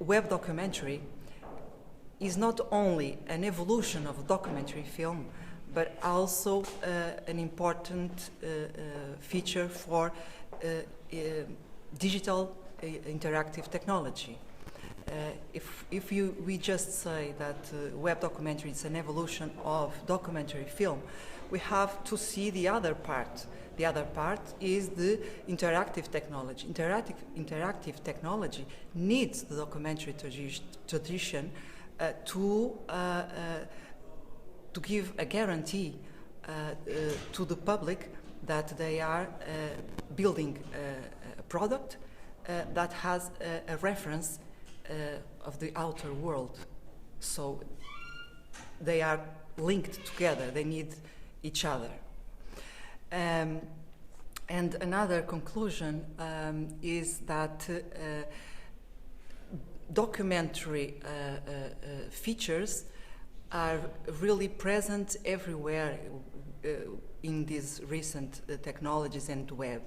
web documentary is not only an evolution of documentary film, but also an important feature for digital interactive technology. If we just say that web documentary is an evolution of documentary film, we have to see the other part. The other part is the interactive technology. Interactive technology needs the documentary tradition to give a guarantee to the public that they are building a product that has a reference of the outer world. So they are linked together, they need each other. And another conclusion is that documentary features are really present everywhere in these recent technologies and web.